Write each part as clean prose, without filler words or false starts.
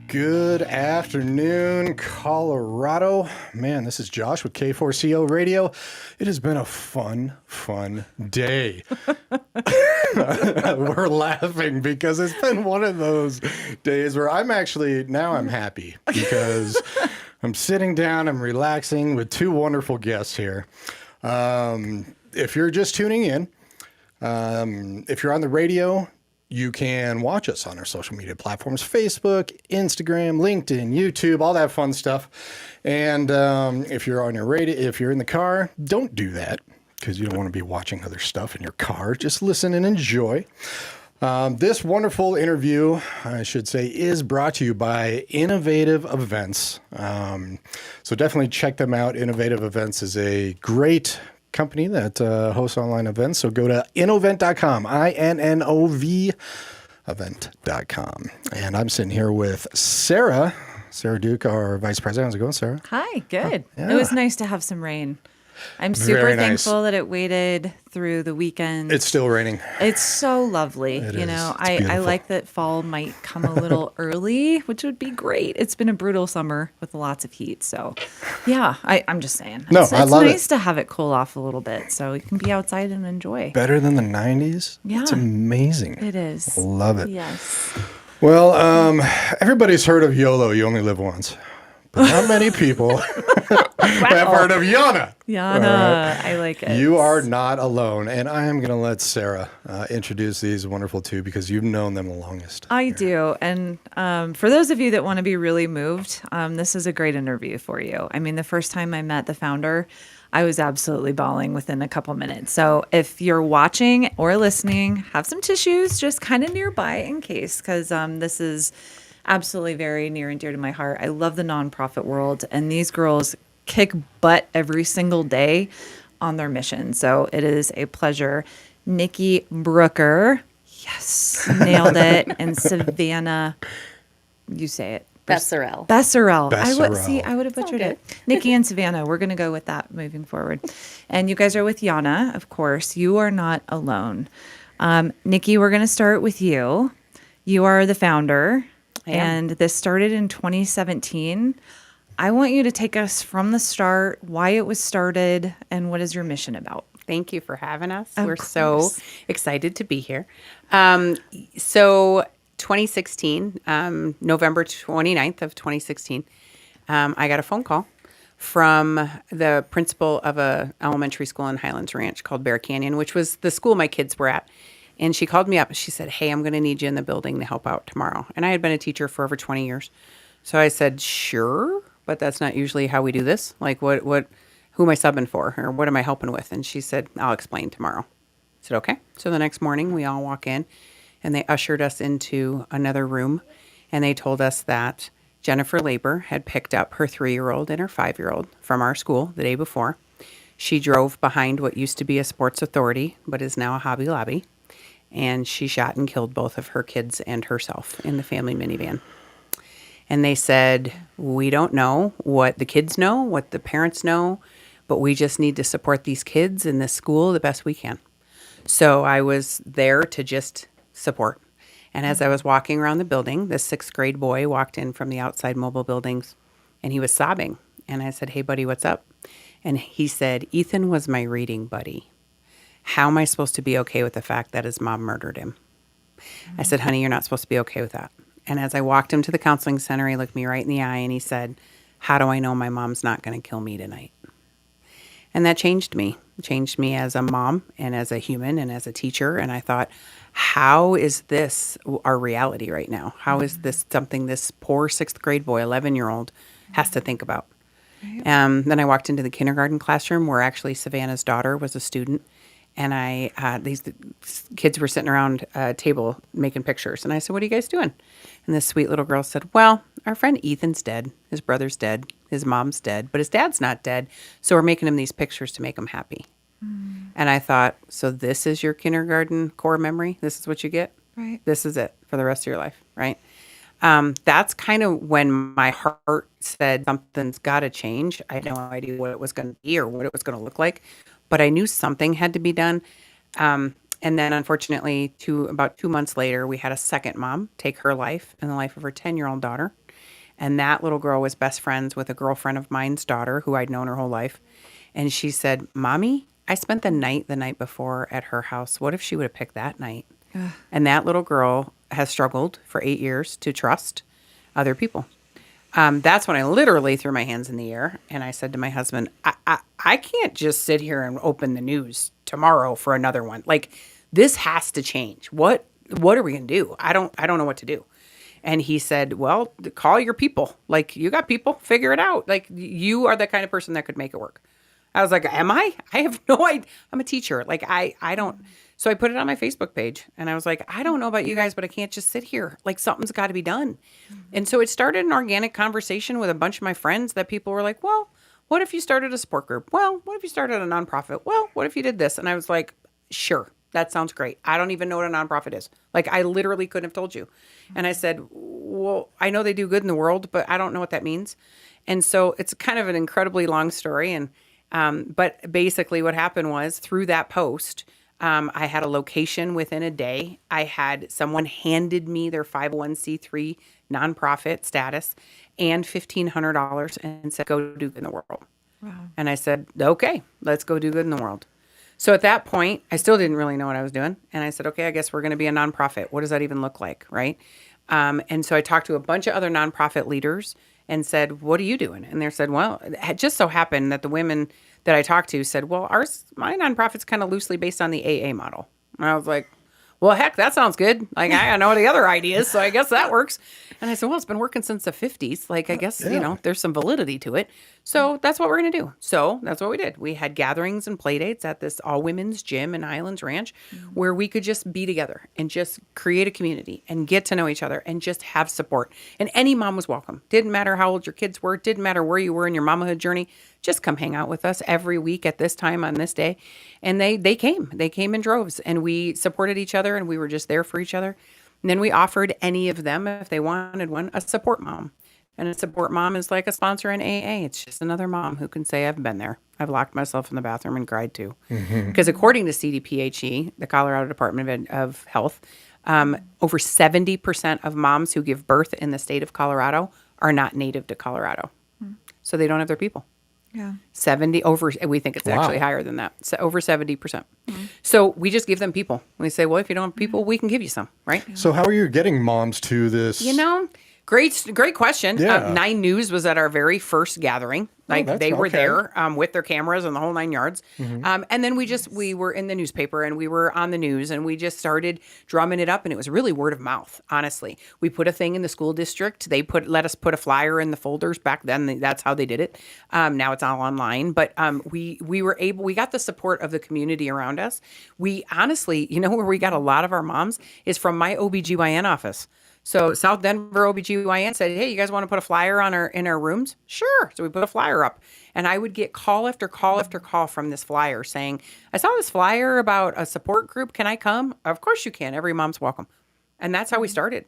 Good afternoon, Colorado. Man, this is Josh with K4CO Radio. It has been a fun day. We're laughing because it's been one of those days where I'm happy because I'm sitting down, I'm relaxing with two wonderful guests here. If you're just tuning in, if you're on the radio, you can watch us on our social media platforms, Facebook, Instagram, LinkedIn, YouTube, all that fun stuff. And if you're on your radio, if you're in the car, don't do that because you don't want to be watching other stuff in your car. Just listen and enjoy. This wonderful interview, I should say, is brought to you by Innovative Events. So definitely check them out. Innovative Events is a great company that hosts online events. So go to innovent.com, INNOV event.com. And I'm sitting here with Sarah Duke, our vice president. How's it going, Sarah? Hi, good. Yeah. It was nice to have some rain. I'm super Very nice. thankful that it waited through the weekend. It's still raining. It's so lovely. It you is. know, It's I beautiful. like that fall might come a little early, which would be great. It's been a brutal summer with lots of heat. So, yeah, I'm just saying. No, It's I love it. nice to have it cool off a little bit so you can be outside and enjoy. Better than the 90s? Yeah. It's amazing. It is. Love it. Yes. Well, everybody's heard of YOLO, you only live once. But not many people have heard of YANA. YANA, I like it. You are not alone. And I am going to let Sarah introduce these wonderful two because you've known them the longest. I do. And for those of you that want to be really moved, this is a great interview for you. I mean, the first time I met the founder, I was absolutely bawling within a couple minutes. So if you're watching or listening, have some tissues just kind of nearby in case, because this is absolutely very near and dear to my heart. I love the nonprofit world, and these girls kick butt every single day on their mission. So it is a pleasure. Nikki Brooker, yes, nailed it. And Savannah, you say it. Becerril. Becerril. Becerril. I would have butchered all it. Nikki and Savannah, we're going to go with that moving forward. And you guys are with YANA, of course. You are not alone. Nikki, we're going to start with you. You are the founder. And this started in 2017. I want you to take us from the start, why it was started, and what is your mission about? Thank you for having us. Of We're course. so excited to be here. So 2016, November 29th of 2016, I got a phone call from the principal of a elementary school in Highlands Ranch called Bear Canyon, which was the school my kids were at. And she called me up and she said, "Hey, I'm going to need you in the building to help out tomorrow." And I had been a teacher for over 20 years. So I said, "Sure, but that's not usually how we do this. Like who am I subbing for or what am I helping with?" And she said, "I'll explain tomorrow." I said, "Okay." So the next morning we all walk in and they ushered us into another room and they told us that Jennifer Labor had picked up her 3-year-old and her 5-year-old from our school the day before. She drove behind what used to be a Sports Authority, but is now a Hobby Lobby. And she shot and killed both of her kids and herself in the family minivan. And they said, "We don't know what the kids know, what the parents know, but we just need to support these kids in this school the best we can." So I was there to just support. And as I was walking around the building, this 6th grade boy walked in from the outside mobile buildings and he was sobbing. And I said, "Hey, buddy, what's up?" And he said, "Ethan was my reading buddy. How am I supposed to be okay with the fact that his mom murdered him?" I said, "Honey, you're not supposed to be okay with that." And as I walked him to the counseling center, he looked me right in the eye and he said, "How do I know my mom's not going to kill me tonight?" And that changed me. It changed me as a mom and as a human and as a teacher. And I thought, how is this our reality right now? How is this something this poor 6th grade boy, 11-year-old, has to think about? Then I walked into the kindergarten classroom where actually Savannah's daughter was a student. And these kids were sitting around a table making pictures. And I said, "What are you guys doing?" And this sweet little girl said, "Well, our friend Ethan's dead. His brother's dead. His mom's dead. But his dad's not dead. So we're making him these pictures to make him happy." And I thought, so this is your kindergarten core memory? This is what you get? Right. This is it for the rest of your life, right? That's kind of when my heart said something's got to change. I had no idea what it was going to be or what it was going to look like. But I knew something had to be done. And then unfortunately, about 2 months later, we had a second mom take her life and the life of her 10-year-old daughter. And that little girl was best friends with a girlfriend of mine's daughter who I'd known her whole life. And she said, Mommy, I spent the night before at her house. What if she would have picked that night? And that little girl has struggled for 8 years to trust other people. That's when I literally threw my hands in the air and I said to my husband, I can't just sit here and open the news tomorrow for another one. Like, this has to change. What are we going to do? I don't know what to do. And he said, well, call your people. Like, you got people, figure it out. Like, you are the kind of person that could make it work. I was like, am I? I have no idea. I'm a teacher. Like, I don't. So I put it on my Facebook page and I was like, I don't know about you guys, but I can't just sit here. Like, something's got to be done. And so it started an organic conversation with a bunch of my friends that people were like, well, what if you started a support group? Well, what if you started a nonprofit? Well, what if you did this? And I was like, sure, that sounds great. I don't even know what a nonprofit is. Like, I literally couldn't have told you. And I said, well, I know they do good in the world, but I don't know what that means. And so it's kind of an incredibly long story. And but basically what happened was through that post, I had a location within a day. I had someone handed me their 501c3 nonprofit status and $1,500 and said, go do good in the world. Wow. And I said, okay, let's go do good in the world. So at that point, I still didn't really know what I was doing. And I said, okay, I guess we're going to be a nonprofit. What does that even look like? Right. And so I talked to a bunch of other nonprofit leaders and said, what are you doing? And they said, well, it just so happened that the women that I talked to said, well, my nonprofit's kind of loosely based on the AA model. And I was like, well, heck, that sounds good. Like, I know the other ideas, so I guess that works. And I said, well, it's been working since the 50s. Like, I guess, there's some validity to it. So that's what we're going to do. So that's what we did. We had gatherings and play dates at this all-women's gym in Highlands Ranch where we could just be together and just create a community and get to know each other and just have support. And any mom was welcome. Didn't matter how old your kids were. Didn't matter where you were in your mamahood journey. Just come hang out with us every week at this time on this day. And they came. They came in droves. And we supported each other and we were just there for each other. And then we offered any of them, if they wanted one, a support mom. And a support mom is like a sponsor in AA. It's just another mom who can say, I've been there. I've locked myself in the bathroom and cried too. Because according to CDPHE, the Colorado Department of Health, over 70% of moms who give birth in the state of Colorado are not native to Colorado. So they don't have their people. Yeah. We think it's actually higher than that. So over 70%. So we just give them people. We say, well, if you don't have people, we can give you some, right? So how are you getting moms to this? Great question. Yeah. 9 News was at our very first gathering. They were there with their cameras and the whole 9 yards. And then we were in the newspaper and we were on the news and we just started drumming it up. And it was really word of mouth, honestly. We put a thing in the school district. They let us put a flyer in the folders back then. That's how they did it. Now it's all online. But we got the support of the community around us. We honestly, where we got a lot of our moms is from my OBGYN office. So South Denver OBGYN said, hey, you guys want to put a flyer in our rooms? Sure. So we put a flyer up. And I would get call after call after call from this flyer saying, I saw this flyer about a support group. Can I come? Of course you can. Every mom's welcome. And that's how we started.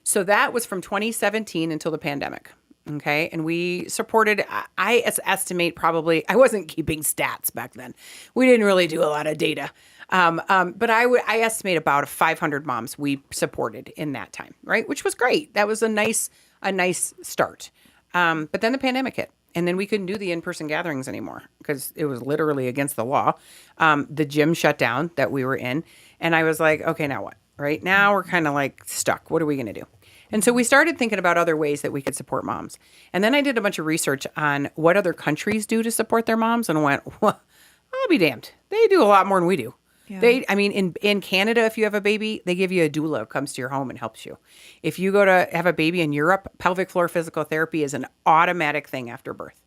So that was from 2017 until the pandemic. Okay. And we supported, I estimate probably, I wasn't keeping stats back then. We didn't really do a lot of data. But I estimate about 500 moms we supported in that time, right? Which was great. That was a nice start. But then the pandemic hit and then we couldn't do the in-person gatherings anymore because it was literally against the law. The gym shut down that we were in. And I was like, okay, now what? Right now we're kind of like stuck. What are we going to do? And so we started thinking about other ways that we could support moms. And then I did a bunch of research on what other countries do to support their moms and went, well, I'll be damned. They do a lot more than we do. Yeah. In Canada, if you have a baby, they give you a doula who comes to your home and helps you. If you go to have a baby in Europe, pelvic floor physical therapy is an automatic thing after birth.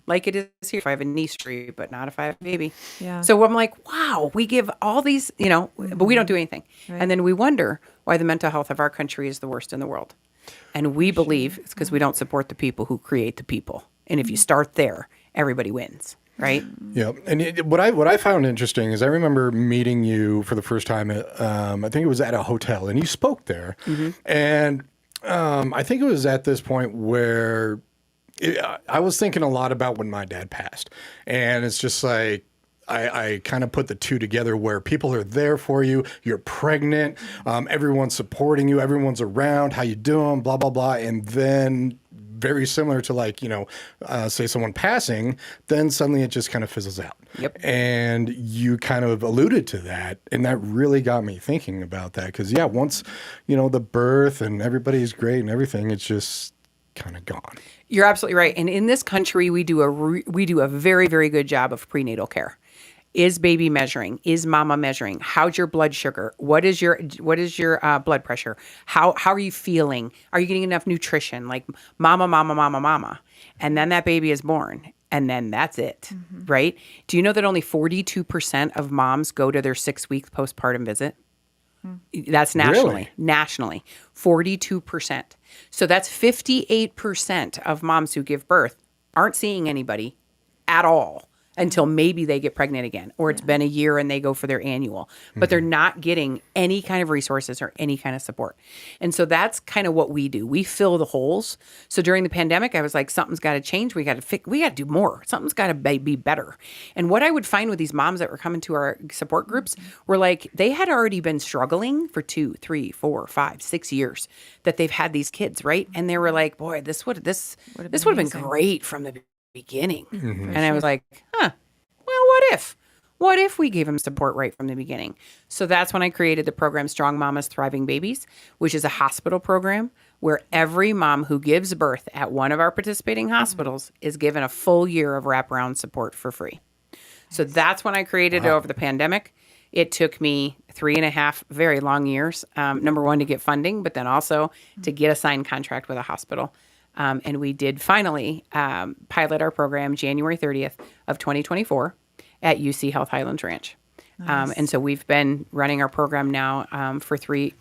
Like it is here if I have a knee surgery, but not if I have a baby. Yeah. So I'm like, wow, we give all these, but we don't do anything. Right. And then we wonder why the mental health of our country is the worst in the world. And we believe it's because we don't support the people who create the people. And if you start there, everybody wins. Right. Yeah. And what I found interesting is I remember meeting you for the first time at, I think it was at a hotel and you spoke there. And I think it was at this point where I was thinking a lot about when my dad passed. And it's just like, I kind of put the two together where people are there for you. You're pregnant. Everyone's supporting you. Everyone's around. How you doing? Blah, blah, blah. And then very similar to like, say someone passing, then suddenly it just kind of fizzles out. Yep. And you kind of alluded to that. And that really got me thinking about that. Because, once, the birth and everybody's great and everything, it's just kind of gone. You're absolutely right. And in this country, we do a very, very good job of prenatal care. Is baby measuring? Is mama measuring? How's your blood sugar? What is your blood pressure? How are you feeling? Are you getting enough nutrition? Like mama. And then that baby is born. And then that's it, right? Do you know that only 42% of moms go to their 6-week postpartum visit? That's nationally. Really? Nationally, 42%. So that's 58% of moms who give birth aren't seeing anybody at all until maybe they get pregnant again, or it's been a year and they go for their annual, but they're not getting any kind of resources or any kind of support. And so that's kind of what we do. We fill the holes. So during the pandemic, I was like, something's got to change. We got to do more. Something's got to be better. And what I would find with these moms that were coming to our support groups were like, they had already been struggling for 2, 3, 4, 5, 6 years that they've had these kids, right? And they were like, boy, this would have been great from the beginning. And I was like, well, what if we gave them support right from the beginning? So that's when I created the program Strong Mamas, Thriving Babies, which is a hospital program where every mom who gives birth at one of our participating hospitals is given a full year of wraparound support for free. So that's when I created it over the pandemic. It took me 3.5 very long years, number one, to get funding, but then also to get a signed contract with a hospital. And we did finally pilot our program January 30th of 2024 at UC Health Highlands Ranch. Nice. And so we've been running our program now for 3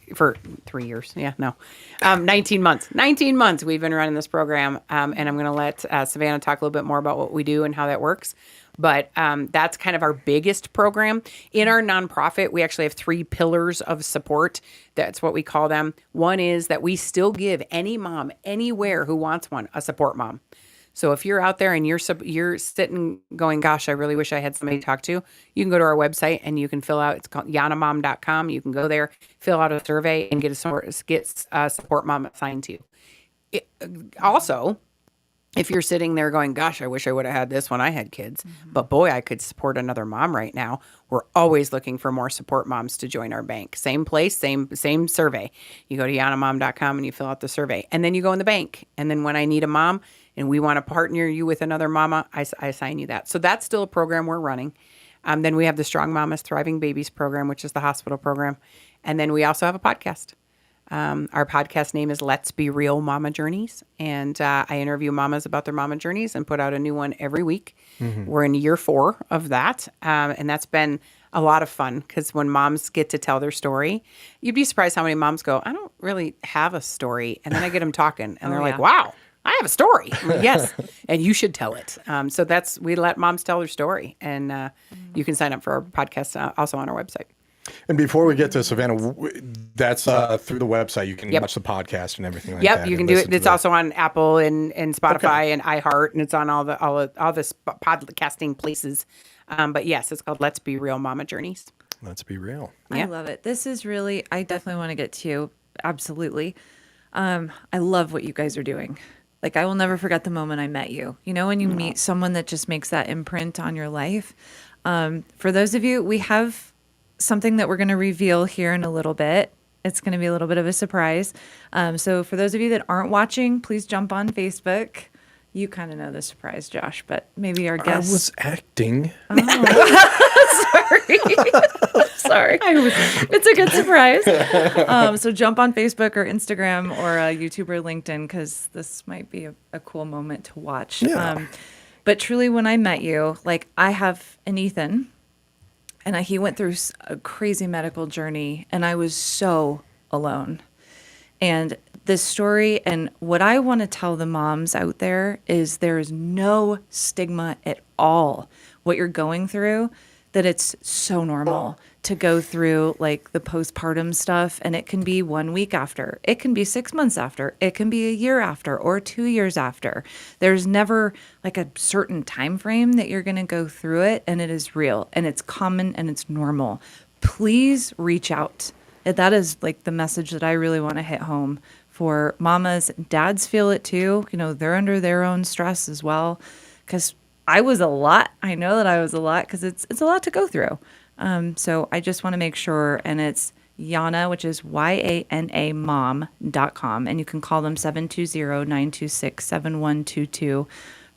years. 19 months. 19 months we've been running this program. And I'm going to let Savannah talk a little bit more about what we do and how that works. But that's kind of our biggest program. In our nonprofit, we actually have 3 pillars of support. That's what we call them. One is that we still give any mom anywhere who wants one a support mom. So if you're out there and you're sitting going, gosh, I really wish I had somebody to talk to, you can go to our website and you can fill out, it's called yanamom.com. You can go there, fill out a survey, and get a support mom assigned to you. Also, if you're sitting there going, gosh, I wish I would have had this when I had kids, but boy, I could support another mom right now. We're always looking for more support moms to join our bank. Same place, same survey. You go to yanamom.com and you fill out the survey. And then you go in the bank. And then when I need a mom and we want to partner you with another mama, I assign you that. So that's still a program we're running. Then we have the Strong Mamas, Thriving Babies program, which is the hospital program. And then we also have a podcast. Our podcast name is Let's Be Real Mama Journeys. And I interview mamas about their mama journeys and put out a new one every week. We're in year 4 of that. And that's been a lot of fun because when moms get to tell their story, you'd be surprised how many moms go, I don't really have a story. And then I get them talking and they're like, wow, I have a story. I'm like, yes. And you should tell it. So we let moms tell their story. And you can sign up for our podcast also on our website. And before we get to Savannah, that's through the website. You can watch the podcast and everything like that. Yep, you can do it. It's also on Apple and Spotify and iHeart, and it's on all the podcasting places. But yes, it's called Let's Be Real Mama Journeys. Let's be real. I love it. This is really, I definitely want to get to you. Absolutely. I love what you guys are doing. Like, I will never forget the moment I met you. You know, when you meet someone that just makes that imprint on your life. For those of you, we have something that we're going to reveal here in a little bit. It's going to be a little bit of a surprise. So for those of you that aren't watching, please jump on Facebook. You kind of know the surprise, Josh, but maybe our guests. I was acting. Sorry. It's a good surprise. So jump on Facebook or Instagram or YouTube or LinkedIn because this might be a cool moment to watch. Yeah. But truly, when I met you, like I have an Ethan. And he went through a crazy medical journey, and I was so alone. And this story, and what I want to tell the moms out there is no stigma at all. What you're going through, that it's so normal to go through like the postpartum stuff, and it can be 1 week after, it can be 6 months after, it can be a year after or 2 years after. There's never like a certain time frame that you're going to go through it, and it is real and it's common and it's normal. Please reach out. That is like the message that I really want to hit home for mamas. Dads feel it too. They're under their own stress as well, because I was a lot. I know that I was a lot because it's a lot to go through. So I just want to make sure, and it's YANA, which is YANA mom.com, and you can call them 720-926-7122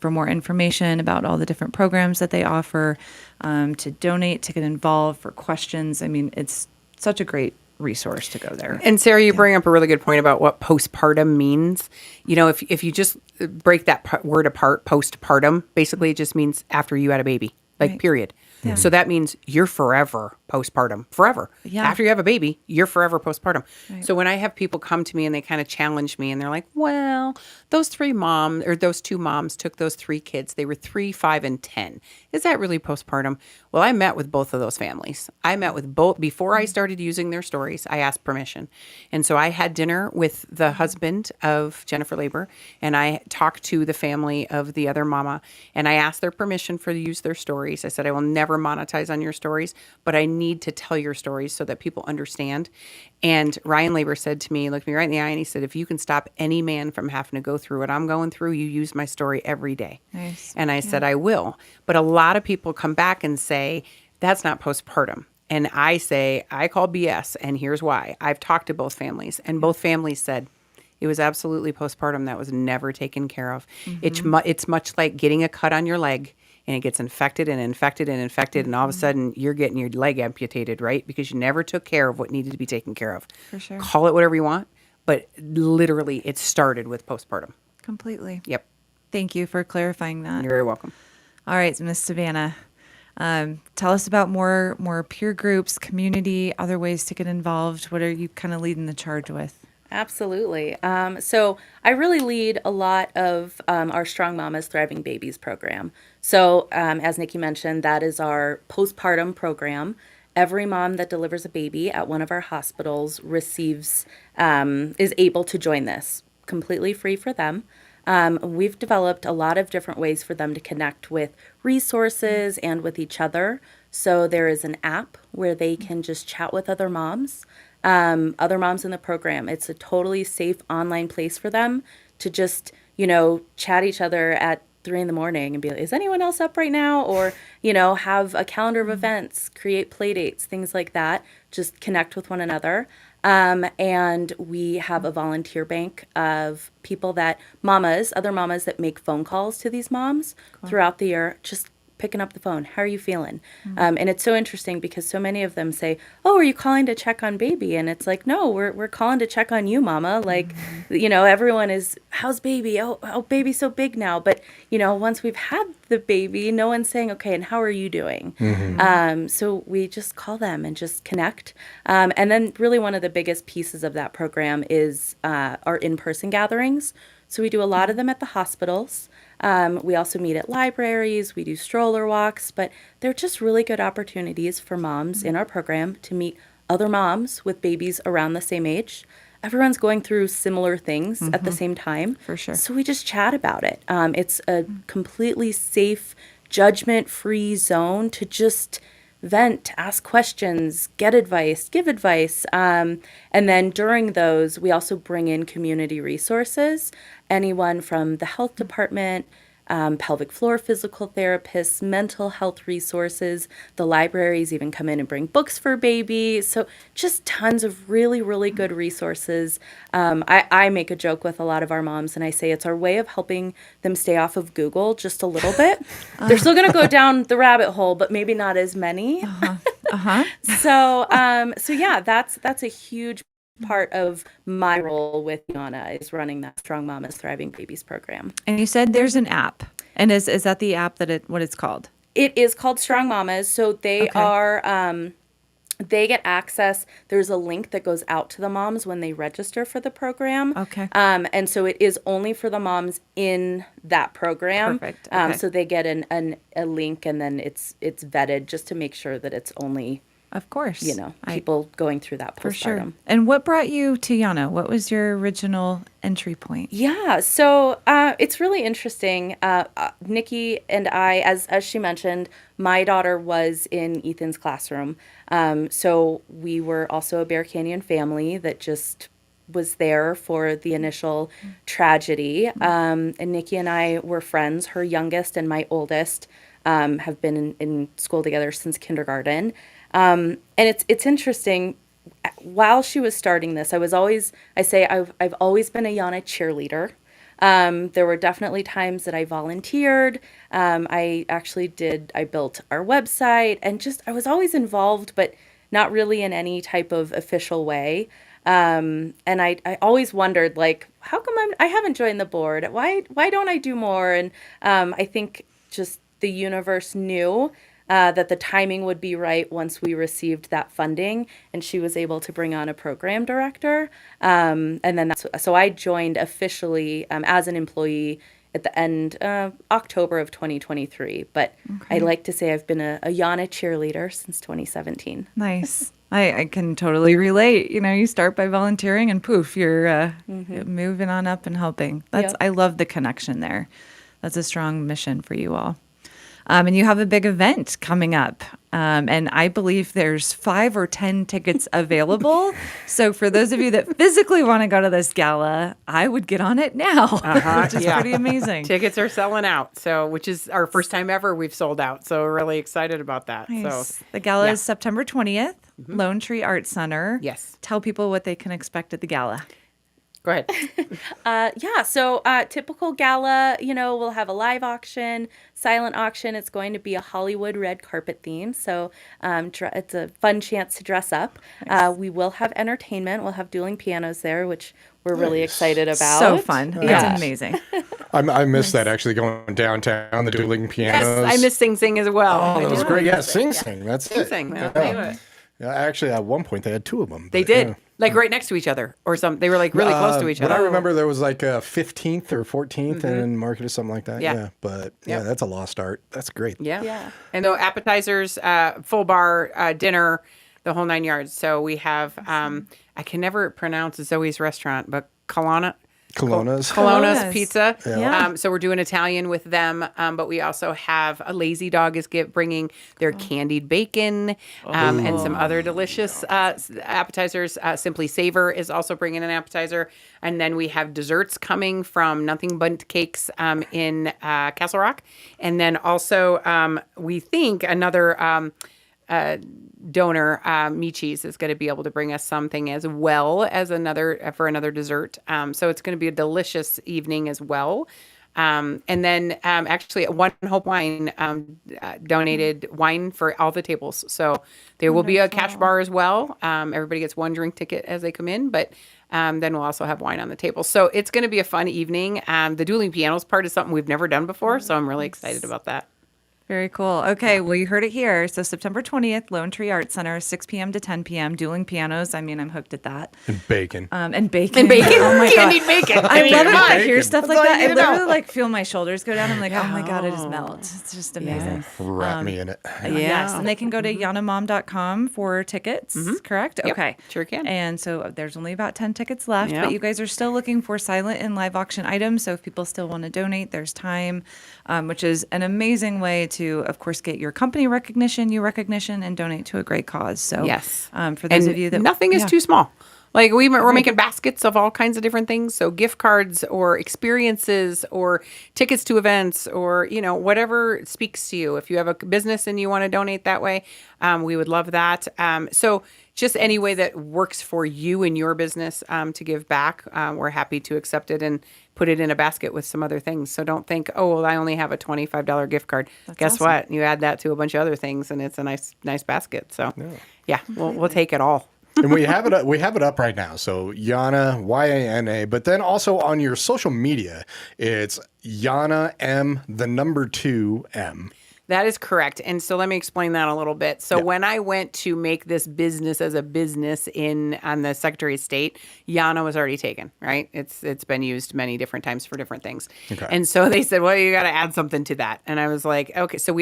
for more information about all the different programs that they offer, to donate, to get involved, for questions. I mean, it's such a great resource to go there. And Sarah, you bring up a really good point about what postpartum means. If you just break that word apart, postpartum basically it just means after you had a baby, like period. Yeah. So that means you're forever postpartum, forever. Yeah. After you have a baby, you're forever postpartum. Right. So when I have people come to me and they kind of challenge me and they're like, well, those two moms took those 3 kids. They were 3, 5, and 10. Is that really postpartum? Well, I met with both of those families. I met with both before I started using their stories. I asked permission. And so I had dinner with the husband of Jennifer Labor, and I talked to the family of the other mama, and I asked their permission for to use their stories. I said, I will never monetize on your stories, but I need to tell your stories so that people understand. And Ryan Labor said to me, looked me right in the eye, and he said, if you can stop any man from having to go through what I'm going through, you use my story every day. Nice. And I said, I will. But a lot of people come back and say, that's not postpartum. And I say, I call BS, and here's why. I've talked to both families, and both families said, it was absolutely postpartum that was never taken care of. Mm-hmm. It's much like getting a cut on your leg, and it gets infected and infected and infected, and all of a sudden you're getting your leg amputated, right? Because you never took care of what needed to be taken care of. For sure. Call it whatever you want, but literally it started with postpartum. Completely. Yep. Thank you for clarifying that. You're very welcome. All right, Miss Savannah, tell us about more peer groups, community, other ways to get involved. What are you kind of leading the charge with? Absolutely. So I really lead a lot of our Strong Mamas Thriving Babies program. So as Nikki mentioned, that is our postpartum program. Every mom that delivers a baby at one of our hospitals is able to join this, completely free for them. We've developed a lot of different ways for them to connect with resources and with each other. So there is an app where they can just chat with other moms in the program. It's a totally safe online place for them to just, chat each other at 3 a.m. and be like, is anyone else up right now? Or, have a calendar of events, create play dates, things like that, just connect with one another. And we have a volunteer bank of people other mamas that make phone calls to these moms throughout the year, just picking up the phone. How are you feeling? Mm-hmm. And it's so interesting because so many of them say, oh, are you calling to check on baby? And it's like, no, we're calling to check on you, mama. Like, everyone is, how's baby? Oh, baby's so big now. But, once we've had the baby, no one's saying, okay, and how are you doing? Mm-hmm. So we just call them and just connect. And then really one of the biggest pieces of that program is our in-person gatherings. So we do a lot of them at the hospitals. We also meet at libraries, we do stroller walks, but they're just really good opportunities for moms in our program to meet other moms with babies around the same age. Everyone's going through similar things at the same time. For sure. So we just chat about it. It's a completely safe, judgment-free zone to just vent, ask questions, get advice, give advice. And then during those, we also bring in community resources, anyone from the health department, pelvic floor physical therapists, mental health resources. The libraries even come in and bring books for baby. So just tons of really, really good resources. I make a joke with a lot of our moms and I say it's our way of helping them stay off of Google just a little bit. They're still going to go down the rabbit hole, but maybe not as many. So yeah, that's a huge part of my role with YANA is running that Strong Mamas Thriving Babies program. And you said there's an app. And is that the app what it's called? It is called Strong Mamas. So they are they get access. There's a link that goes out to the moms when they register for the program. Okay. And so it is only for the moms in that program. Perfect. Okay. So they get a link, and then it's vetted just to make sure that it's only, Of course. people going through that postpartum. For sure. And what brought you to YANA? What was your original entry point? Yeah, so it's really interesting. Nikki and I, as she mentioned, my daughter was in Ethan's classroom. So we were also a Bear Canyon family that just was there for the initial tragedy. And Nikki and I were friends. Her youngest and my oldest have been in school together since kindergarten. And it's interesting. While she was starting this, I've always been a YANA cheerleader. There were definitely times that I volunteered. I built our website, and I was always involved, but not really in any type of official way. And I always wondered, like, how come I haven't joined the board? Why don't I do more? And I think just the universe knew that the timing would be right once we received that funding, and she was able to bring on a program director. And then so I joined officially as an employee at the end October of 2023. But I like to say I've been a YANA cheerleader since 2017. Nice. I can totally relate. You start by volunteering and poof, you're moving on up and helping. Yep. I love the connection there. That's a strong mission for you all. And you have a big event coming up. And I believe there's 5 or 10 tickets available. So for those of you that physically want to go to this gala, I would get on it now, which is pretty amazing. Tickets are selling out, which is our first time ever we've sold out. So we're really excited about that. Nice. So The gala is September 20th, Lone Tree Art Center. Yes. Tell people what they can expect at the gala. Go ahead. So typical gala, we'll have a live auction, silent auction. It's going to be a Hollywood red carpet theme. So it's a fun chance to dress up. Nice. We will have entertainment. We'll have dueling pianos there, which we're really excited about. So fun. Yeah. It's amazing. I missed that actually going downtown, the dueling pianos. Yes, I miss Sing Sing as well. Oh, that was I great. do. Yeah, Sing Sing. That's it. Sing. Yeah. Yeah. Actually, at one point, they had 2 of them. They did. Like right next to each other or something. They were like really close to each But other. I remember there was like a 15th or 14th in Market or something like that. Yeah. But Yep. that's a lost art. That's great. Yeah. Yeah. And the appetizers, full bar, dinner, the whole 9 yards. So we have, I can never pronounce Zoe's restaurant, but Colonna's Colonna's. Pizza. Yeah. So we're doing Italian with them, but we also have a Lazy Dog is bringing their candied bacon and some other delicious appetizers. Simply Savor is also bringing an appetizer, and then we have desserts coming from Nothing But Cakes in Castle Rock, and then also we think another. Donor Michi's is going to be able to bring us something as well as another dessert. So it's going to be a delicious evening as well. And then actually One Hope Wine donated wine for all the tables. So there will be a cash bar as well. Everybody gets 1 drink ticket as they come in, but then we'll also have wine on the table. So it's going to be a fun evening. The dueling pianos part is something we've never done before. So I'm really excited about that. Very cool. Okay, well, you heard it here. So September 20th, Lone Tree Art Center, 6 p.m. to 10 p.m. Dueling pianos. I mean, I'm hooked at that. And bacon. And bacon. And bacon. Oh my God. Candied bacon. I love it when I hear Bacon. stuff That's like all that. you I need to know. literally like feel my shoulders go down. I'm like, oh my God, it just melts. It's just amazing. Wrap me in it. Yes, and they can go to yanamom.com for tickets, correct? Yep, Okay. sure can. And so there's only about 10 tickets left, Yeah. but you guys are still looking for silent and live auction items. So if people still want to donate, there's time, which is an amazing way to, of course, get your company recognition, and donate to a great cause. So Yes. For those And of you that nothing is too small. Like we're making baskets of all kinds of different things. So gift cards or experiences or tickets to events or, whatever speaks to you. If you have a business and you want to donate that way, we would love that. So just any way that works for you and your business to give back, we're happy to accept it and put it in a basket with some other things. So don't think, oh, well, I only have a $25 gift card. Guess awesome. what? You add that to a bunch of other things and it's a nice basket. So yeah, we'll take it all. And we have it. We have it up right now. So YANA, YANA. But then also on your social media, it's YANA M, the number 2 M. That is correct. And so let me explain that a little bit. So when I went to make this business as a business on the Secretary of State, YANA was already taken, right? It's been used many different times for different things. Okay. And so they said, well, you got to add something to that. And I was like, okay. So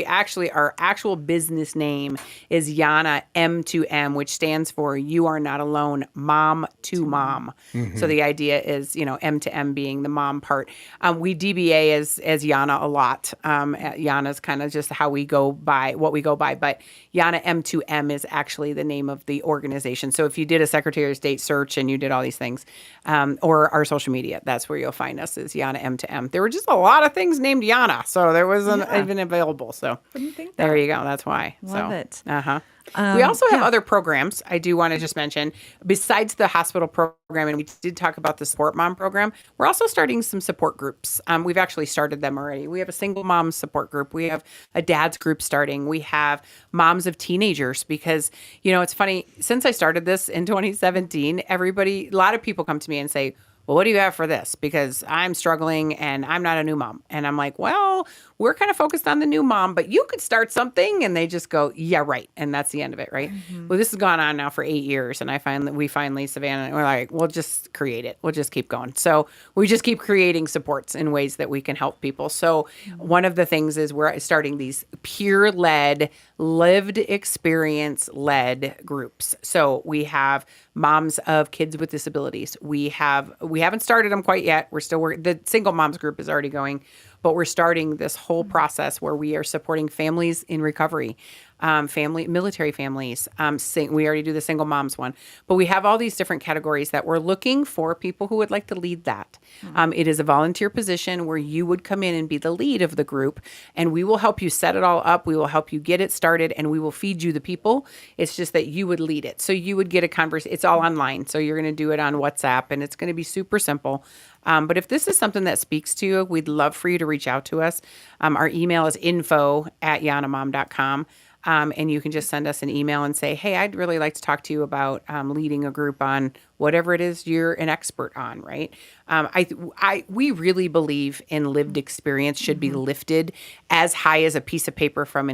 our actual business name is YANA M2M, which stands for You Are Not Alone, Mom to Mom. So the idea is, M to M being the mom part. We DBA as YANA a lot. YANA is kind of just how we go by, what we go by. But YANA M2M is actually the name of the organization. So if you did a Secretary of State search and you did all these things, or our social media, that's where you'll find us, is YANA M2M. There were just a lot of things named YANA, so there wasn't even available. So there you go. That's why. Love it. We also have other programs I do want to just mention. Besides the hospital program, and we did talk about the Support Mom program, we're also starting some support groups. We've actually started them already. We have a single mom support group. We have a dad's group starting. We have moms of teenagers because, it's funny. Since I started this in 2017, a lot of people come to me and say, well, what do you have for this? Because I'm struggling and I'm not a new mom. And I'm like, well, we're kind of focused on the new mom, but you could start something. And they just go, yeah, right. And that's the end of it, right? Well, this has gone on now for 8 years. And we finally, Savannah, and we're like, we'll just create it. We'll just keep going. So we just keep creating supports in ways that we can help people. So one of the things is we're starting these peer-led, lived experience-led groups. So we have moms of kids with disabilities. We haven't started them quite yet. We're still working. The single moms group is already going, but we're starting this whole process where we are supporting families in recovery, military families. We already do the single moms one, but we have all these different categories that we're looking for people who would like to lead that. It is a volunteer position where you would come in and be the lead of the group, and we will help you set it all up. We will help you get it started, and we will feed you the people. It's just that you would lead it. So you would get a conversation. It's all online. So you're going to do it on WhatsApp, and it's going to be super simple. But if this is something that speaks to you, we'd love for you to reach out to us. Our email is info@yanamom.com. And you can just send us an email and say, hey, I'd really like to talk to you about leading a group on whatever it is you're an expert on, right? We really believe in lived experience should be lifted as high as a piece of paper from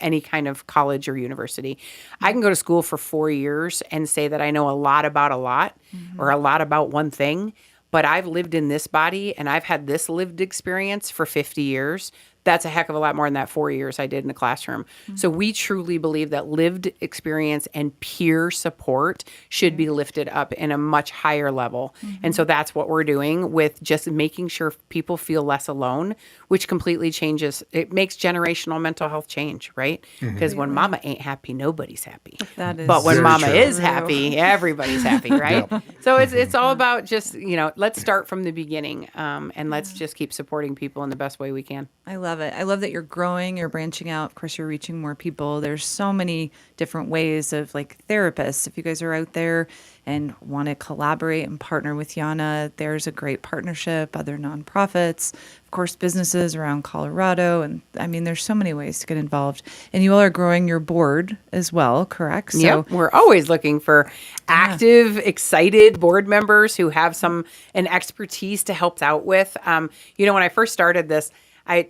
any kind of college or university. I can go to school for 4 years and say that I know a lot about a lot or a lot about one thing, but I've lived in this body and I've had this lived experience for 50 years. That's a heck of a lot more than that 4 years I did in the classroom. So we truly believe that lived experience and peer support should be lifted up in a much higher level. And so that's what we're doing with just making sure people feel less alone, which completely changes. It makes generational mental health change, right? Because when mama ain't happy, nobody's happy. That is But when very mama true. is happy, everybody's happy, right? So it's all about just, let's start from the beginning and let's just keep supporting people in the best way we can. I love it. I love that you're growing, you're branching out. Of course, you're reaching more people. There's so many different ways of therapists. If you guys are out there and want to collaborate and partner with YANA, there's a great partnership, other nonprofits, of course, businesses around Colorado. And there's so many ways to get involved. And you all are growing your board as well, correct? So Yep. We're always looking for active, excited board members who have an expertise to help out with. When I first started this,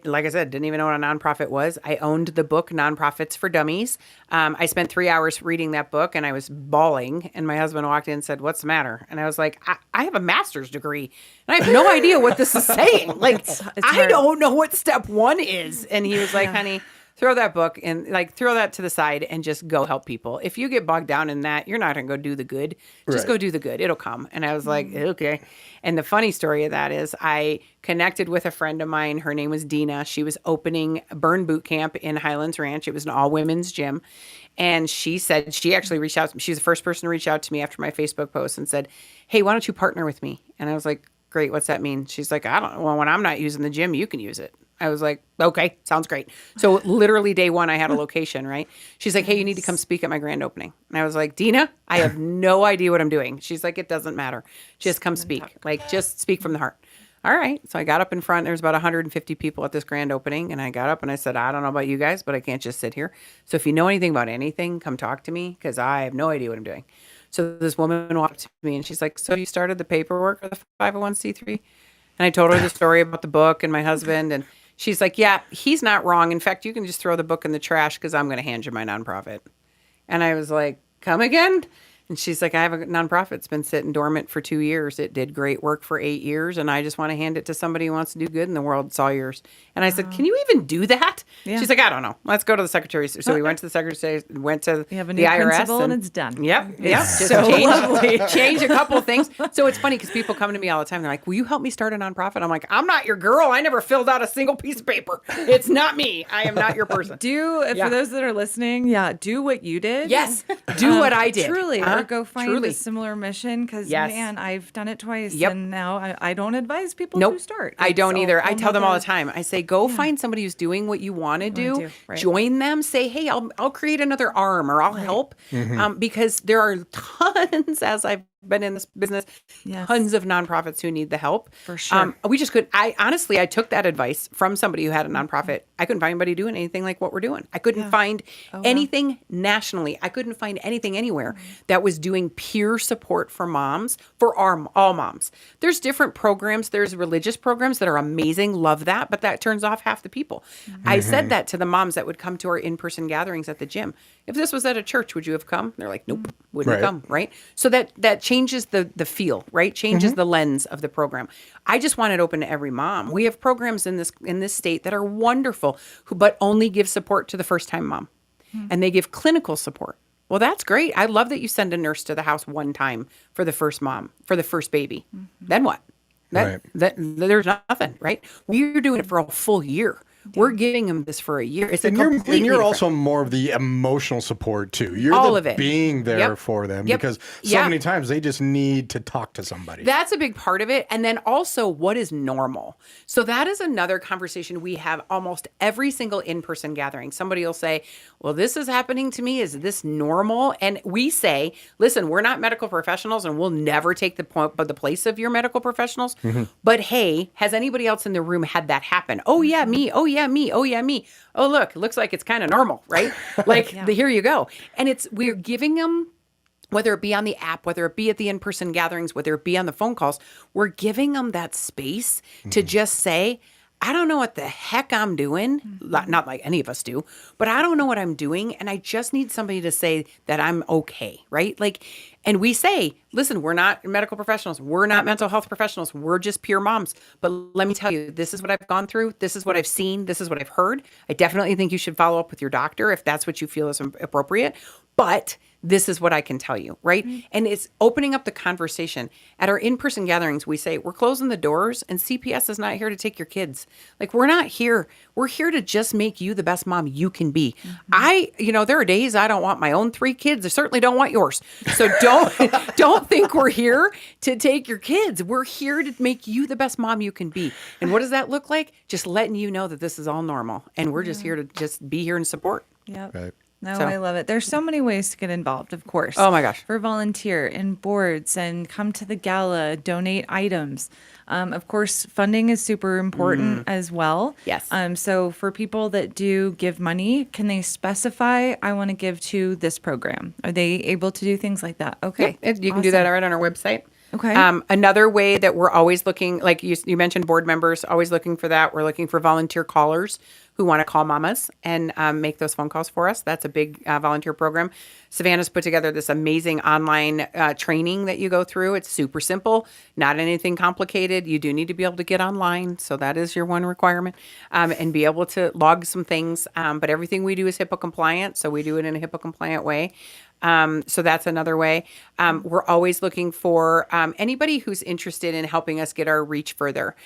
like I said, didn't even know what a nonprofit was. I owned the book Nonprofits for Dummies. I spent 3 hours reading that book and I was bawling. And my husband walked in and said, what's the matter? And I was like, I have a master's degree and I have no idea what this is saying. I don't know what step one is. And he was like, honey, throw that book and throw that to the side and just go help people. If you get bogged down in that, you're not going to go do the good. Just go do the good. It'll come. And I was like, okay. And the funny story of that is I connected with a friend of mine. Her name was Dina. She was opening a burn boot camp in Highlands Ranch. It was an all women's gym. And she said, she actually reached out to me. She's the first person to reach out to me after my Facebook post and said, hey, why don't you partner with me? And I was like, great. What's that mean? She's like, I don't know. Well, when I'm not using the gym, you can use it. I was like, okay, sounds great. So literally day one, I had a location, right? She's like, hey, you need to come speak at my grand opening. And I was like, Dina, I have no idea what I'm doing. She's like, it doesn't matter. Just come speak. Just speak from the heart. All right. So I got up in front. There's about 150 people at this grand opening. And I got up and I said, I don't know about you guys, but I can't just sit here. So if you know anything about anything, come talk to me because I have no idea what I'm doing. So this woman walked up to me and she's like, so you started the paperwork for the 501c3? And I told her the story about the book and my husband. And She's like, yeah, he's not wrong. In fact, you can just throw the book in the trash because I'm going to hand you my nonprofit. And I was like, come again? And she's like, I have a nonprofit. It's been sitting dormant for 2 years. It did great work for 8 years. And I just want to hand it to somebody who wants to do good in the world. It's all yours. And I said, can you even do that? Yeah. She's like, I don't know. Let's go to the secretary. So we went to the secretary, went to You have a the new IRS. principal and it's done. Yep. Just so lovely. change a couple of things. So it's funny because people come to me all the time. They're like, will you help me start a nonprofit? I'm like, I'm not your girl. I never filled out a single piece of paper. It's not me. I am not your person. For those that are listening, do what you did. Yes. Do what I did. Truly. Or go find Truly. a similar mission because, Yes. man, I've done it twice. Yep. And now I don't advise people Nope. to start. I don't It's either. a I whole tell them all the nother- time. I say, go find somebody who's doing what you want to do. Right. Join them. Say, hey, I'll create another arm or I'll help. Because there are tons, as I've been in this business, Yes. tons of nonprofits who need the help. For sure. We just couldn't. I took that advice from somebody who had a nonprofit. I couldn't find anybody doing anything like what we're doing. I couldn't find anything nationally. I couldn't find anything anywhere that was doing peer support for moms, for all moms. There's different programs. There's religious programs that are amazing. Love that. But that turns off half the people. I said that to the moms that would come to our in-person gatherings at the gym. If this was at a church, would you have come? They're like, nope, wouldn't have Right. come. Right. So that changes the feel, right? Changes the lens of the program. I just want it open to every mom. We have programs in this state that are wonderful, but only give support to the first time mom. And they give clinical support. Well, that's great. I love that you send a nurse to the house one time for the first mom, for the first baby. Then what? Right. There's nothing, right? We're doing it for a full year. We're giving them this for a year. It's And a you're completely different- also more of the emotional support too. You're All the of it. being there Yep. for them Yep. because so Yeah. many times they just need to talk to somebody. That's a big part of it. And then also, what is normal? So that is another conversation we have almost every single in-person gathering. Somebody will say, well, this is happening to me. Is this normal? And we say, listen, we're not medical professionals and we'll never take the place of your medical professionals. But hey, has anybody else in the room had that happen? Oh, yeah, me. Oh, yeah, me. Oh, yeah, me. Oh, look, it looks like it's kind of normal, right? Like, here you go. And we're giving them, whether it be on the app, whether it be at the in-person gatherings, whether it be on the phone calls, we're giving them that space to just say, I don't know what the heck I'm doing. Not like any of us do, but I don't know what I'm doing. And I just need somebody to say that I'm okay, right? Like, and we say, listen, we're not medical professionals. We're not mental health professionals. We're just pure moms. But let me tell you, this is what I've gone through. This is what I've seen. This is what I've heard. I definitely think you should follow up with your doctor if that's what you feel is appropriate. But this is what I can tell you, right? And it's opening up the conversation. At our in-person gatherings, we say, we're closing the doors and CPS is not here to take your kids. Like, we're not here. We're here to just make you the best mom you can be. There are days I don't want my own 3 kids. I certainly don't want yours. So don't think we're here to take your kids. We're here to make you the best mom you can be. And what does that look like? Just letting you know that this is all normal. And we're just here to just be here and support. Yep. Right. No, So- I love it. There's so many ways to get involved, of course. Oh my gosh. For volunteer in boards and come to the gala, donate items. Of course, funding is super important as well. Yes. So for people that do give money, can they specify, I want to give to this program? Are they able to do things like that? Okay. Yep, you can do that right on our website. Okay. Another way that we're always looking, like you mentioned board members, always looking for that. We're looking for volunteer callers who want to call mamas and make those phone calls for us. That's a big volunteer program. Savannah's put together this amazing online training that you go through. It's super simple, not anything complicated. You do need to be able to get online. So that is your one requirement and be able to log some things. But everything we do is HIPAA compliant. So we do it in a HIPAA compliant way. So that's another way. We're always looking for anybody who's interested in helping us get our reach further.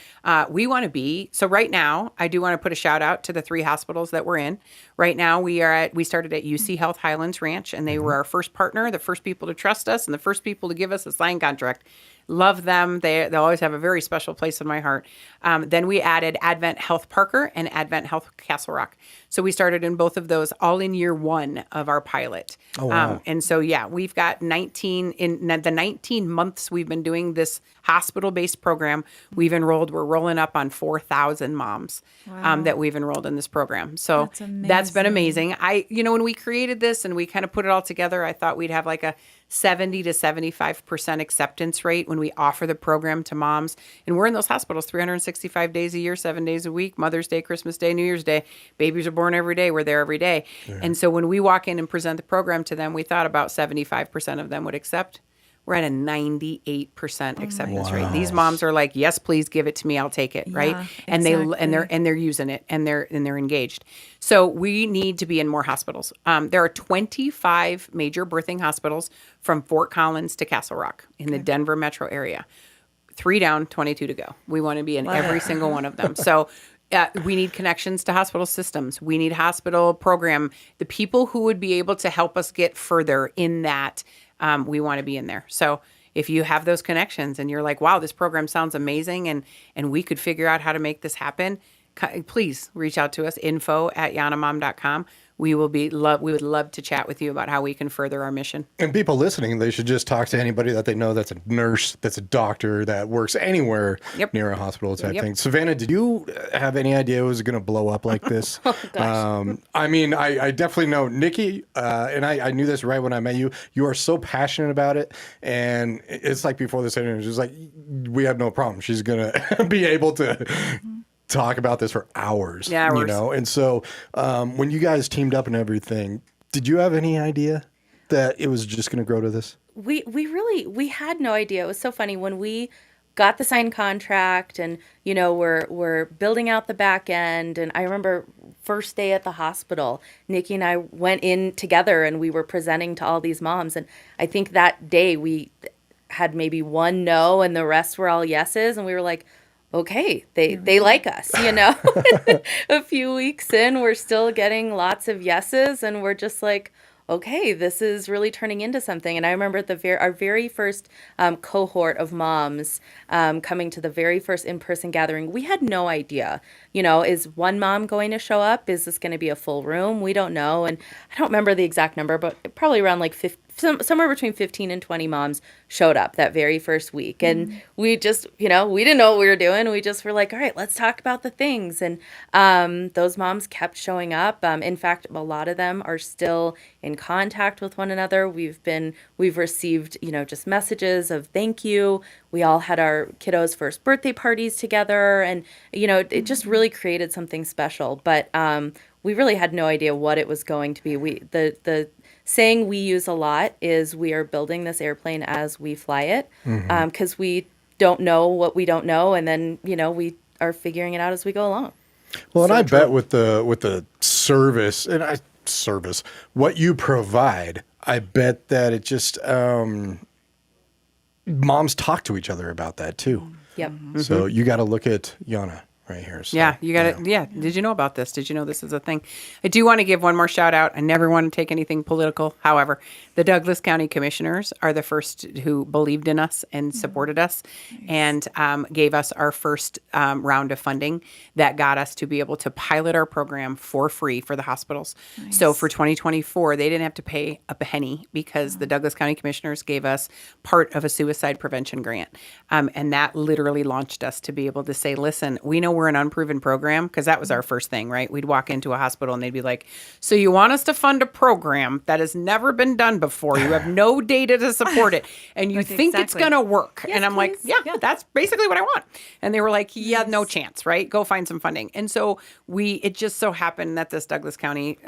We want to be, so right now, I do want to put a shout out to the 3 hospitals that we're in. Right now, we started at UC Health Highlands Ranch, and they were our first partner, the first people to trust us, and the first people to give us a signed contract. Love them. They always have a very special place in my heart. Then we added Advent Health Parker and Advent Health Castle Rock. So we started in both of those all in year 1 of our pilot. Oh, wow. And so, we've got 19 in the 19 months we've been doing this hospital-based program. We're rolling up on 4,000 moms that we've enrolled in this program. So That's that's been amazing. When we created this and we kind of put it all together, I thought we'd have like a 70 to 75% acceptance rate when we offer the program to moms. And we're in those hospitals 365 days a year, 7 days a week, Mother's Day, Christmas Day, New Year's Day. Babies are born every day. We're there every day. And so when we walk in and present the program to them, we thought about 75% of them would accept. We're at a 98% acceptance rate. These moms are like, "Yes, please give it to me. I'll take it." Right? And they're using it and they're engaged. So we need to be in more hospitals. There are 25 major birthing hospitals from Fort Collins to Castle Rock in the Denver metro area. 3 down, 22 to go. We want to be in every single one of them. So we need connections to hospital systems. We need hospital program. The people who would be able to help us get further in that, we want to be in there. So if you have those connections and you're like, wow, this program sounds amazing and we could figure out how to make this happen, please reach out to us, info@yanamom.com. We would love to chat with you about how we can further our mission. And people listening, they should just talk to anybody that they know that's a nurse, that's a doctor, that works anywhere near a hospital type thing. Savannah, did you have any idea it was going to blow up like this? Oh, gosh. I mean, I definitely know Nikki, and I knew this right when I met you. You are so passionate about it. And it's like before this interview, it's like, we have no problem. She's going to be able to talk about this for hours, you know? And so when you guys teamed up and everything, did you have any idea that it was just going to grow to this? We had no idea. It was so funny when we got the signed contract and, you know, we're building out the back end. And I remember first day at the hospital, Nikki and I went in together and we were presenting to all these moms. And I think that day we had maybe one no and the rest were all yeses. And we were like, okay, they like us, you know. A few weeks in, we're still getting lots of yeses, and we're just like, okay, this is really turning into something. And I remember at our very first cohort of moms coming to the very first in-person gathering, we had no idea, you know, is one mom going to show up? Is this going to be a full room? We don't know. And I don't remember the exact number, but probably around like 50. Somewhere between 15 and 20 moms showed up that very first week. And we just, you know, we didn't know what we were doing. We just were like, all right, let's talk about the things. And those moms kept showing up. In fact, a lot of them are still in contact with one another. We've received, you know, just messages of thank you. We all had our kiddos' first birthday parties together. And, you know, it just really created something special. But we really had no idea what it was going to be. The saying we use a lot is we are building this airplane as we fly it, because we don't know what we don't know, and then, you know, we are figuring it out as we go along. Well, and I bet with the service what you provide, I bet that it just moms talk to each other about that too. Yep. So you got to look at YANA right here. So, Yeah, you got it. Yeah. Did you know about this? Did you know this is a thing? I do want to give one more shout out. I never want to take anything political. However, the Douglas County Commissioners are the first who believed in us and supported us and gave us our first round of funding that got us to be able to pilot our program for free for the hospitals. So for 2024, they didn't have to pay a penny because the Douglas County Commissioners gave us part of a suicide prevention grant. And that literally launched us to be able to say, listen, we know we're an unproven program, because that was our first thing, right? We'd walk into a hospital and they'd be like, so you want us to fund a program that has never been done before. You have no data to support it. And you think it's going to work. Yes, and I'm like, please. yeah, that's basically what I want. And they were like, yeah, no chance, right? Go find some funding. And so it just so happened that this Douglas County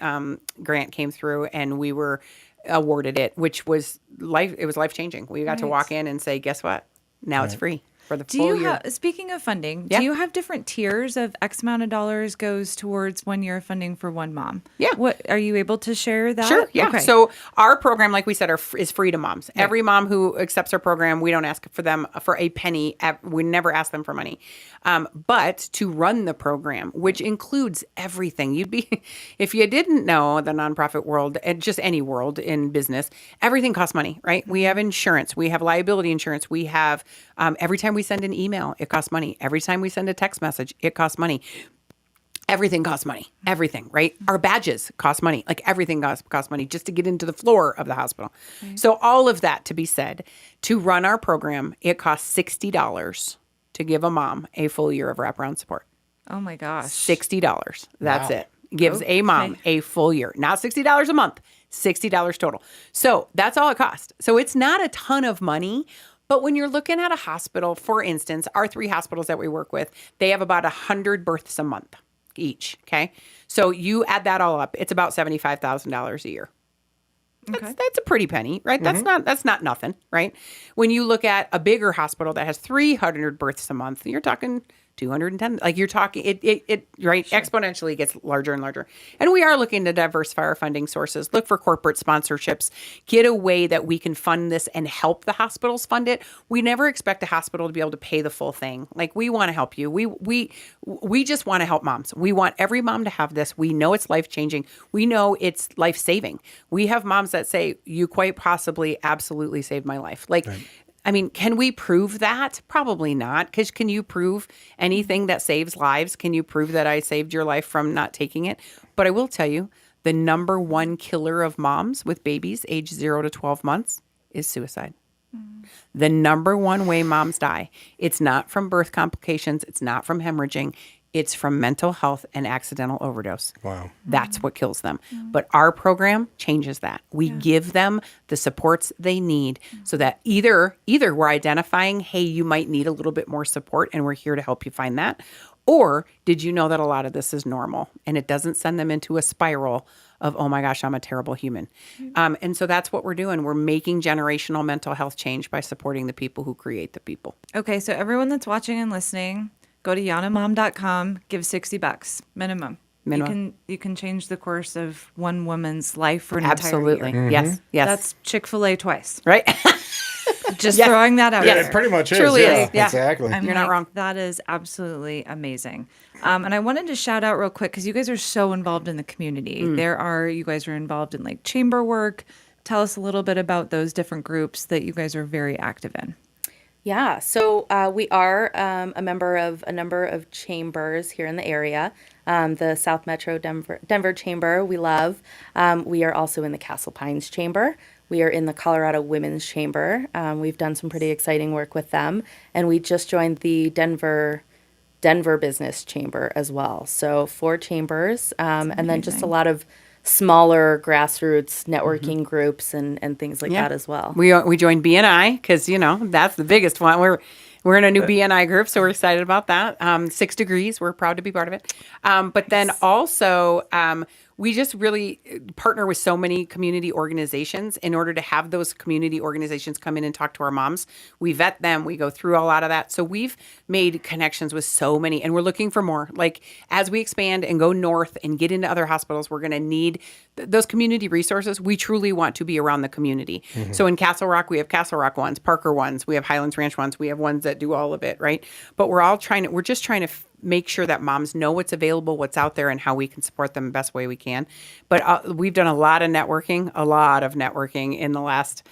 grant came through and we were awarded it, which was life-changing. We got to walk in and say, guess what? Now it's free for the full year. Speaking of funding, Yeah. do you have different tiers of X amount of dollars goes towards 1 year of funding for one mom? Yeah. What are you able to share that? Sure. Yeah. Okay. So our program, like we said, is free to moms. Right. Every mom who accepts our program, we don't ask for them for a penny. We never ask them for money. But to run the program, which includes everything, if you didn't know the nonprofit world, and just any world in business, everything costs money, right? We have insurance, we have liability insurance, we have every time we send an email, it costs money. Every time we send a text message, it costs money. Everything costs money. Everything, right? Our badges cost money. Like everything costs money just to get into the floor of the hospital. Right. So all of that to be said, to run our program, it costs $60 to give a mom a full year of wraparound support. Oh my gosh. $60. That's it. Gives a mom a full year. Not $60 a month, $60 total. So that's all it costs. So it's not a ton of money. But when you're looking at a hospital, for instance, our 3 hospitals that we work with, they have about 100 births a month each. Okay. So you add that all up, it's about $75,000 a year. That's a pretty penny, right? That's not nothing, right? When you look at a bigger hospital that has 300 births a month, you're talking 210. Like you're talking, it right, exponentially gets larger and larger. And we are looking to diversify our funding sources, look for corporate sponsorships, get a way that we can fund this and help the hospitals fund it. We never expect a hospital to be able to pay the full thing. Like we want to help you. We just want to help moms. We want every mom to have this. We know it's life-changing. We know it's life-saving. We have moms that say, you quite possibly absolutely saved my life. Like, right. I mean, can we prove that? Probably not. Because can you prove anything that saves lives? Can you prove that I saved your life from not taking it? But I will tell you, the number one killer of moms with babies age 0 to 12 months is suicide. The number one way moms die, it's not from birth complications. It's not from hemorrhaging. It's from mental health and accidental overdose. Wow. That's what kills them. But our program changes that. We give them the supports they need so that either we're identifying, hey, you might need a little bit more support and we're here to help you find that. Or did you know that a lot of this is normal and it doesn't send them into a spiral of, oh my gosh, I'm a terrible human. And so that's what we're doing. We're making generational mental health change by supporting the people who create the people. Okay, so everyone that's watching and listening, go to yanamom.com, give $60 minimum. You can change the course of one woman's life for an Absolutely. entire year. Yes. That's Chick-fil-A twice. Right? Just throwing that out Yeah, there. it pretty much is. Truly yeah, is. Yeah. Exactly. I'm You're not wrong. That is absolutely amazing. And I wanted to shout out real quick because you guys are so involved in the community. You guys are involved in like chamber work. Tell us a little bit about those different groups that you guys are very active in. Yeah, so we are a member of a number of chambers here in the area. The South Metro Denver Chamber, we love. We are also in the Castle Pines Chamber. We are in the Colorado Women's Chamber. We've done some pretty exciting work with them. And we just joined the Denver Business Chamber as well. So 4 chambers, and then just a lot of smaller grassroots networking groups and things like that as well. We joined BNI because, that's the biggest one. We're in a new BNI group, so we're excited about that. 6 Degrees, we're proud to be part of it. But then also, we just really partner with so many community organizations in order to have those community organizations come in and talk to our moms. We vet them. We go through a lot of that. So we've made connections with so many, and we're looking for more. Like as we expand and go north and get into other hospitals, we're going to need those community resources. We truly want to be around the community. So in Castle Rock, we have Castle Rock ones, Parker ones, we have Highlands Ranch ones, we have ones that do all of it, right? But we're just trying to make sure that moms know what's available, what's out there, and how we can support them the best way we can. But we've done a lot of networking in the last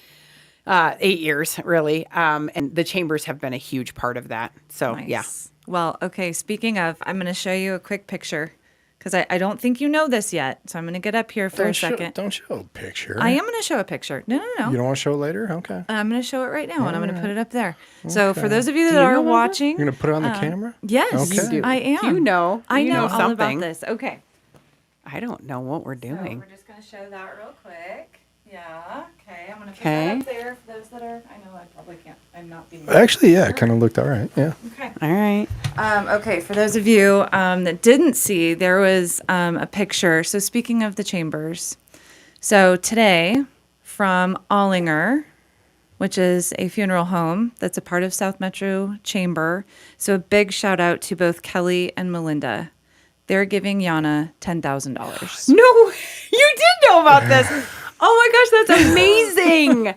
8 years, really. And the chambers have been a huge part of that. So, Nice. yeah. Well, okay, speaking of, I'm going to show you a quick picture because I don't think you know this yet. So I'm going to get up here for a second. Don't show a picture. I am going to show a picture. No. You don't want to show it later? Okay. I'm going to show it right now, and I'm going to put it up there. So for those of you that are watching. You're going to put it on the camera? Yes, Okay. I am. You know all something. about this. Okay. I don't know what we're So doing. we're just going to show that real quick. Yeah. Okay. I'm going to put Okay. that up there for those that are. I know I probably can't. I'm not being. Actually, yeah, it kind of looked all right. Yeah. Okay. All right. Okay, for those of you that didn't see, there was a picture. So speaking of the chambers, so today from Allinger, which is a funeral home that's a part of South Metro Chamber. So a big shout out to both Kelly and Melinda. They're giving YANA $10,000. No, you did know about this. Oh my gosh, that's amazing.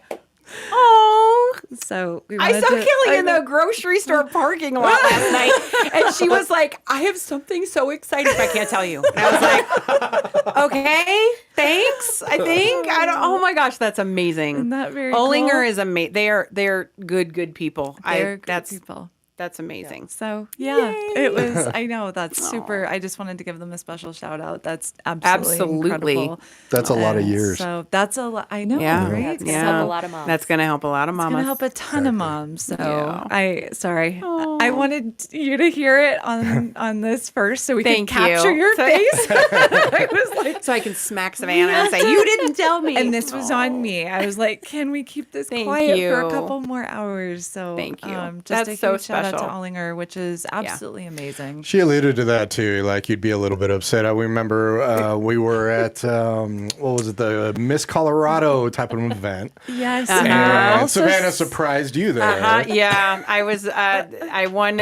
Oh, So we I wanted saw to- Kelly in the grocery store parking lot last night, and she was like, "I have something so exciting, but I can't tell you." And I was like, "Okay, thanks. I think I don't." Oh my gosh, that's amazing. Isn't that very Ollinger cool? is amazing. They're good people. They're good people. That's amazing. So yeah, it was. I know that's super. I just wanted to give them a special shout out. That's absolutely incredible. That's a lot of And years. So that's a lot. I know, Yeah. right? That's gonna Yeah. help a lot of moms. That's going to help a lot of It's gonna mamas. help a ton of moms. So Yeah. I wanted you to hear it on this first, so we Thank can capture you. your face. I was like, So I can smack Savannah and say, you didn't tell me. and this was on me. I was like, can we keep this Thank quiet for a you. couple more hours? So Thank you. Just That's a so huge shout out to special. Ollinger, which is absolutely amazing. She alluded to that too. Like you'd be a little bit upset. I remember we were at what was it, the Miss Colorado type of event, Yes, Uh-huh. and you're and also Savannah surprised you there. Yeah, I was. I won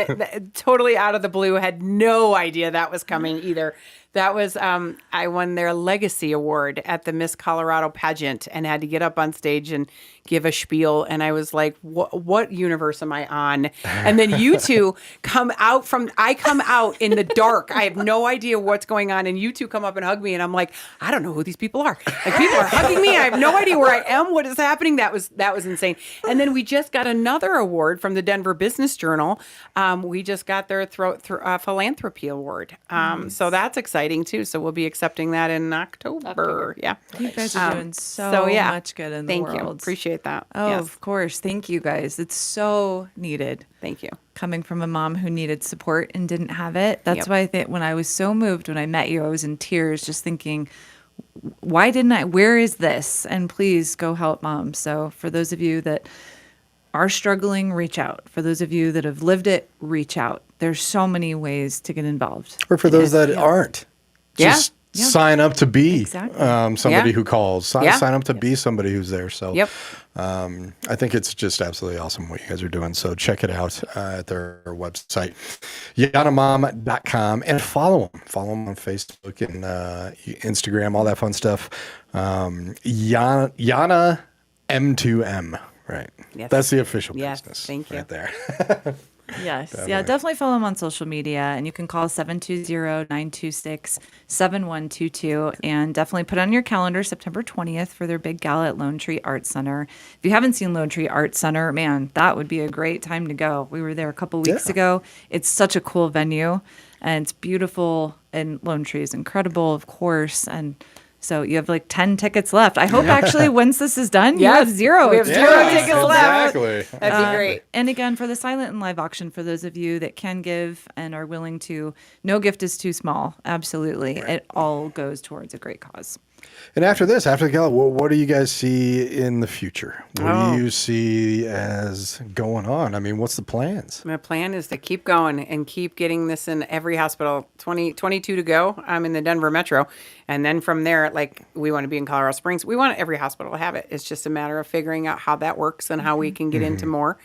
totally out of the blue. Had no idea that was coming either. That was I won their legacy award at the Miss Colorado pageant and had to get up on stage and give a spiel. And I was like, what universe am I on? And then you two come out I come out in the dark. I have no idea what's going on. And you two come up and hug me. And I'm like, I don't know who these people are. Like people are hugging me. I have no idea where I am. What is happening? That was insane. And then we just got another award from the Denver Business Journal. We just got their philanthropy award. So that's exciting too. So we'll be accepting that in October. Yeah. You guys are doing so much good in the Thank world. you. Appreciate that. Oh, Yes. of course. Thank you guys. It's so needed. Thank you. Coming from a mom who needed support and didn't have it. That's Yep. why I think when I was so moved when I met you, I was in tears just thinking, why didn't I? Where is this? And please go help mom. So for those of you that are struggling, reach out. For those of you that have lived it, reach out. There's so many ways to get involved. Or for those that aren't, Yeah. just sign up to be Exactly. somebody Yeah. who calls. Yeah. Sign up to be somebody who's there. So Yep. I think it's just absolutely awesome what you guys are doing. So check it out at their website, yanamom.com, and follow them. Follow them on Facebook and Instagram, all that fun stuff. Yana M2M. Right. Yes. That's the official Yes, business. thank you. Right there. Yes. Yeah, definitely follow them on social media, and you can call 720-926-7122, and definitely put on your calendar September 20th for their big gala at Lone Tree Art Center. If you haven't seen Lone Tree Art Center, man, that would be a great time to go. We were there a couple weeks ago. It's such a cool venue, and it's beautiful, and Lone Tree is incredible, of course, and so you have like 10 tickets left. I hope actually once this is done, you have zero. We have zero tickets left. Exactly. That'd be great. And again, for the silent and live auction, for those of you that can give and are willing to, no gift is too small. Absolutely. It all goes towards a great cause. And after this, after the gala, what do you guys see in the future? What do you see as going on? I mean, what's the plans? My plan is to keep going and keep getting this in every hospital. 22 to go. I'm in the Denver metro. And then from there, like we want to be in Colorado Springs. We want every hospital to have it. It's just a matter of figuring out how that works and how we can get into more.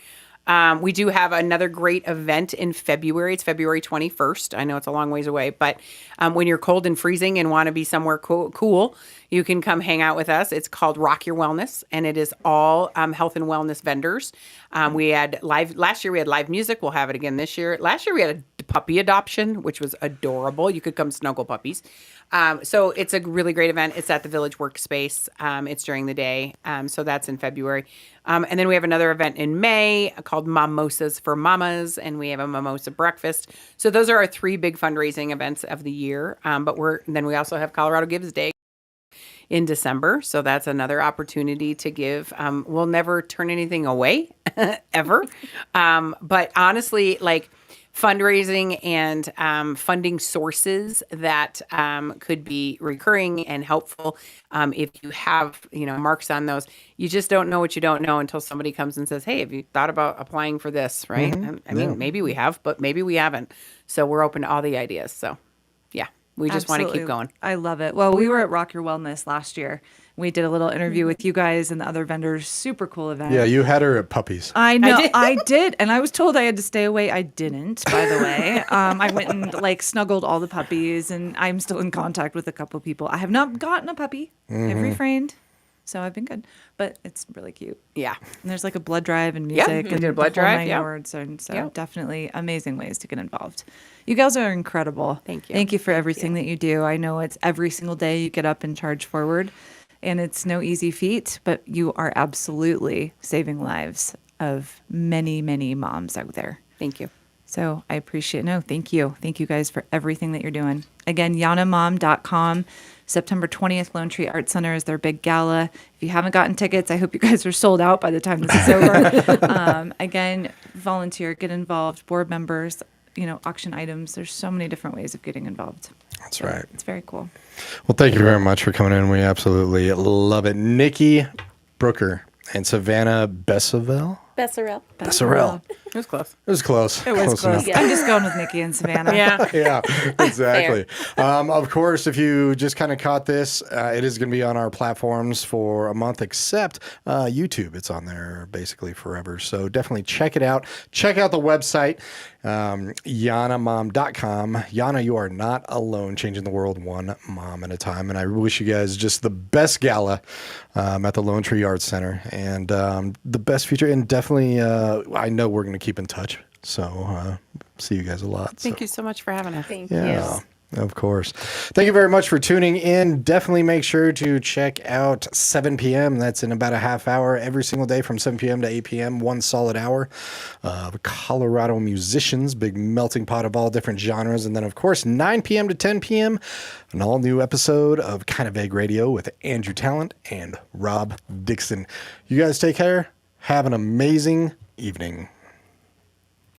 We do have another great event in February. It's February 21st. I know it's a long ways away, but when you're cold and freezing and want to be somewhere cool, you can come hang out with us. It's called Rock Your Wellness, and it is all health and wellness vendors. We had last year we had live music. We'll have it again this year. Last year we had a puppy adoption, which was adorable. You could come snuggle puppies. So it's a really great event. It's at the Village Workspace. It's during the day. So that's in February. And then we have another event in May called Mimosas for Mamas, and we have a mimosa breakfast. So those are our three big fundraising events of the year. But then we also have Colorado Gives Day in December. So that's another opportunity to give. We'll never turn anything away ever. But honestly, like fundraising and funding sources that could be recurring and helpful. If you have, marks on those, you just don't know what you don't know until somebody comes and says, "Hey, have you thought about applying for this?" Right? I mean, maybe we have, but maybe we haven't. So we're open to all the ideas. So yeah, we just want to keep going. I love it. Well, we were at Rock Your Wellness last year. We did a little interview with you guys and the other vendors. Super cool event. Yeah, you had her at puppies. I know, I did. And I was told I had to stay away. I didn't, by the way. I went and snuggled all the puppies, and I'm still in contact with a couple people. I have not gotten a puppy. I've refrained. So I've been good, but it's really cute. Yeah. And there's like a blood drive and music we and did a blood the whole drive, nine yeah. yards. And so Yeah. definitely amazing ways to get involved. You guys are incredible. Thank you. Thank you for everything that you do. I know it's every single day you get up and charge forward, and it's no easy feat, but you are absolutely saving lives of many, many moms out there. Thank you. So I appreciate thank you. Thank you guys for everything that you're doing. Again, yanamom.com. September 20th, Lone Tree Art Center is their big gala. If you haven't gotten tickets, I hope you guys are sold out by the time this is over. Again, volunteer, get involved, board members, auction items. There's so many different ways of getting involved. That's right. It's very cool. Well, thank you very much for coming in. We absolutely love it. Nikki, Brooker, and Savannah Becerril. Becerril. It was close. It was close. It was close. enough. Yeah. I'm just going with Nikki and Savannah. Yeah. Yeah, exactly. Of course, if you just kind of caught this, it is going to be on our platforms for a month, except YouTube. It's on there basically forever. So definitely check it out. Check out the website, yanamom.com. Yana, you are not alone, changing the world one mom at a time. And I wish you guys just the best gala at the Lone Tree Arts Center and the best future. And definitely, I know we're going to keep in touch. So see you guys a lot. Thank you so much for having us. Thank Yeah, you. of course. Thank you very much for tuning in. Definitely make sure to check out 7 p.m. That's in about a half hour every single day from 7 p.m. to 8 p.m. One solid hour of Colorado musicians, big melting pot of all different genres. And then, of course, 9 p.m. to 10 p.m., an all new episode of Kind of Vague Radio with Andrew Talent and Rob Dixon. You guys take care. Have an amazing evening.